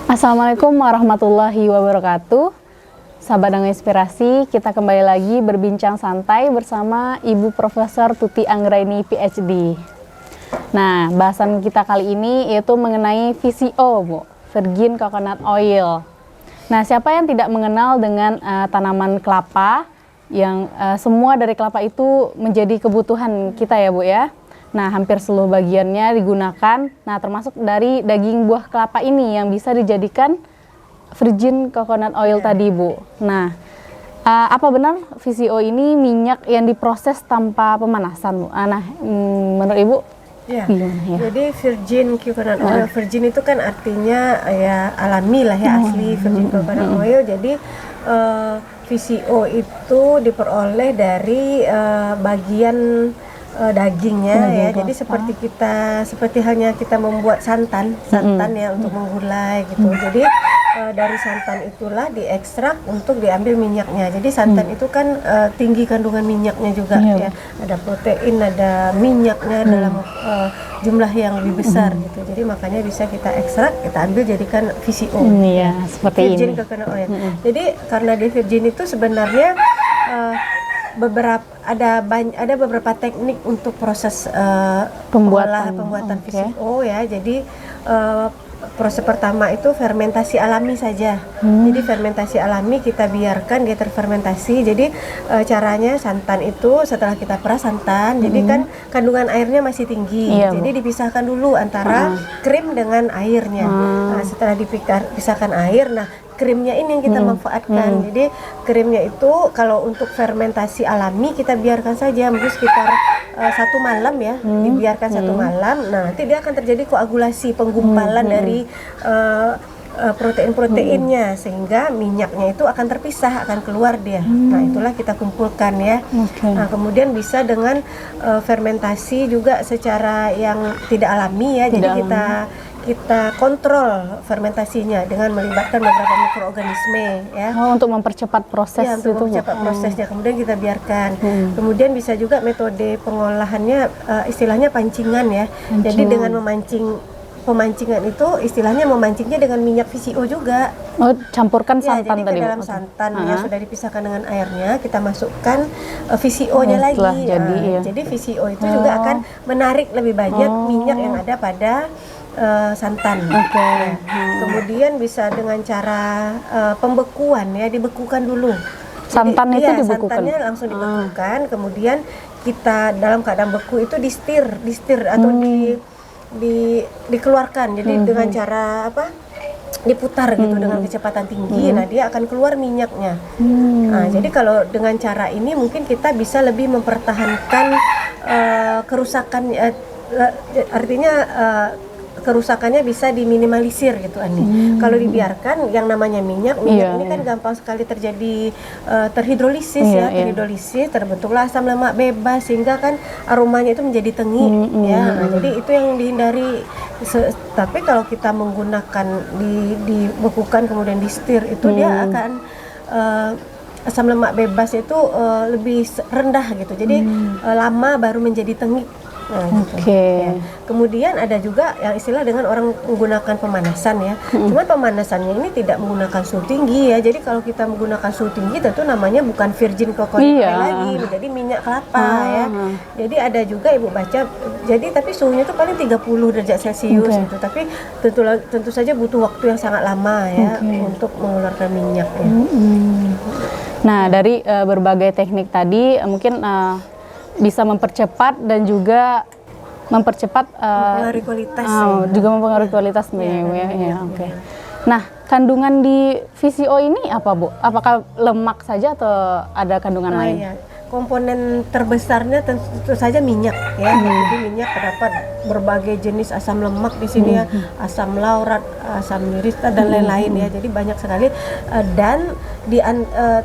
Assalamualaikum warahmatullahi wabarakatuh. Sahabat Dangga Inspirasi, kita kembali lagi berbincang santai bersama Ibu Profesor Tuti Anggraini PhD. Nah, bahasan kita kali ini yaitu mengenai VCO, Bu, Virgin Coconut Oil. Nah, siapa yang tidak mengenal dengan tanaman kelapa yang semua dari kelapa itu menjadi kebutuhan kita ya, Bu ya. Nah, hampir seluruh bagiannya digunakan. Nah, termasuk dari daging buah kelapa ini yang bisa dijadikan virgin coconut oil tadi, Bu. Nah, apa benar VCO ini minyak yang diproses tanpa pemanasan, Bu? Menurut Ibu gimana ya? Jadi virgin coconut oil, virgin itu kan artinya ya alami lah ya, asli virgin coconut oil. Jadi VCO itu diperoleh dari bagian dagingnya ya. Jadi seperti halnya kita membuat santan ya untuk menggulai gitu. Jadi dari santan itulah diekstrak untuk diambil minyaknya. Jadi santan itu kan tinggi kandungan minyaknya juga ya. Ada protein, ada minyaknya dalam jumlah yang lebih besar gitu. Jadi makanya bisa kita ekstrak, kita ambil jadikan VCO. Ya, seperti virgin ini. coconut oil. Jadi karena di virgin itu sebenarnya ada beberapa teknik untuk proses pembuatan VCO ya. Jadi proses pertama itu fermentasi alami saja. Jadi fermentasi alami kita biarkan dia terfermentasi. Jadi caranya santan itu setelah kita peras santan, jadi kan kandungan airnya masih tinggi. Jadi dipisahkan dulu antara krim dengan airnya. Nah, setelah dipisahkan air, nah krimnya ini yang kita manfaatkan. Jadi krimnya itu kalau untuk fermentasi alami kita biarkan saja mungkin sekitar 1 malam ya, dibiarkan 1 malam. Nah, nanti dia akan terjadi koagulasi, penggumpalan dari protein-proteinnya sehingga minyaknya itu akan terpisah, akan keluar dia. Nah, itulah kita kumpulkan ya. Nah, kemudian bisa dengan fermentasi juga secara yang tidak alami ya. Jadi kita kontrol fermentasinya dengan melibatkan beberapa mikroorganisme ya. Untuk mempercepat proses ya, untuk mempercepat prosesnya. Kemudian kita biarkan. Kemudian bisa juga metode pengolahannya istilahnya pancingan ya. Jadi dengan pemancingan itu istilahnya memancingnya dengan minyak VCO juga. Campurkan santan jadi tadi, ke dalam santan yang sudah dipisahkan dengan airnya, kita masukkan VCO-nya lagi. Jadi VCO itu juga akan menarik lebih banyak minyak yang ada pada santan. Kemudian bisa dengan cara pembekuan ya, dibekukan dulu. Santan itu dibekukan. Santannya langsung dibekukan, kemudian kita dalam keadaan beku itu distir atau dikeluarkan. Jadi dengan cara diputar gitu dengan kecepatan tinggi. Nah, dia akan keluar minyaknya. Nah, jadi kalau dengan cara ini mungkin kita bisa lebih mempertahankan kerusakan, artinya kerusakannya bisa diminimalisir gitu Ani. Kalau dibiarkan yang namanya minyak ini kan gampang sekali terjadi terhidrolisis terhidrolisis, terbentuklah asam lemak bebas sehingga kan aromanya itu menjadi tengik ya. Nah, jadi itu yang dihindari. Tapi kalau kita menggunakan dibekukan kemudian distir itu dia akan asam lemak bebas itu lebih rendah gitu. Jadi lama baru menjadi tengik. Ya. Kemudian ada juga yang istilah dengan orang menggunakan pemanasan ya. Cuman pemanasannya ini tidak menggunakan suhu tinggi ya. Jadi kalau kita menggunakan suhu tinggi tentu namanya bukan virgin coconut oil lagi, menjadi minyak kelapa ya. Jadi ada juga Ibu baca, jadi tapi suhunya itu paling 30 derajat Celcius gitu. Tapi tentu saja butuh waktu yang sangat lama ya untuk mengeluarkan minyak ya. Nah, dari berbagai teknik tadi mungkin bisa mempercepat dan juga mempengaruhi kualitas juga mempengaruhi kualitas Nah, kandungan di VCO ini apa, Bu? Apakah lemak saja atau ada kandungan lain? Komponen terbesarnya tentu saja minyak ya. Jadi minyak terdapat berbagai jenis asam lemak di sini ya, asam laurat, asam nirista dan lain-lain ya. Jadi banyak sekali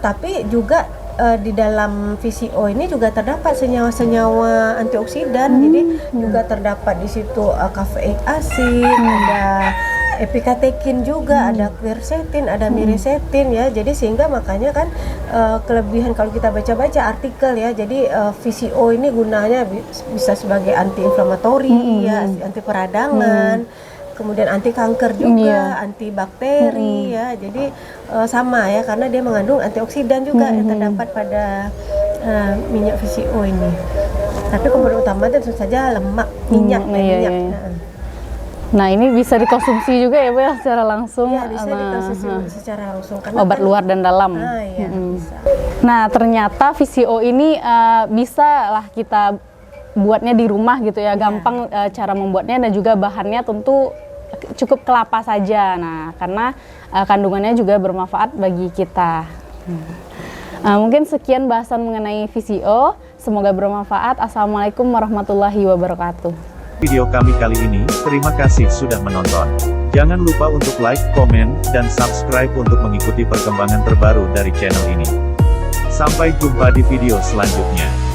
tapi juga di dalam VCO ini juga terdapat senyawa-senyawa antioksidan. Jadi juga terdapat di situ kafeik asid, ada epikatekin juga, ada quercetin, ada miricetin ya. Jadi sehingga makanya kan kelebihan kalau kita baca-baca artikel ya. Jadi VCO ini gunanya bisa sebagai anti-inflamatori ya, anti peradangan. kemudian anti kanker juga, anti bakteri ya. Jadi sama ya, karena dia mengandung antioksidan juga yang terdapat pada minyak VCO ini. Tapi komponen utama tentu saja lemak, minyak. Nah, ini bisa dikonsumsi juga ya Bu ya, secara langsung? Iya, bisa dikonsumsi secara langsung. Karena obat luar dan dalam. Iya, bisa. Nah, ternyata VCO ini bisa lah kita buatnya di rumah gitu ya, gampang cara membuatnya, dan juga bahannya tentu cukup kelapa saja. Nah, karena kandungannya juga bermanfaat bagi kita. Mungkin sekian bahasan mengenai VCO, semoga bermanfaat. Assalamualaikum warahmatullahi wabarakatuh. Video kami kali ini, terima kasih sudah menonton. Jangan lupa untuk like, komen, dan subscribe untuk mengikuti perkembangan terbaru dari channel ini. Sampai jumpa di video selanjutnya.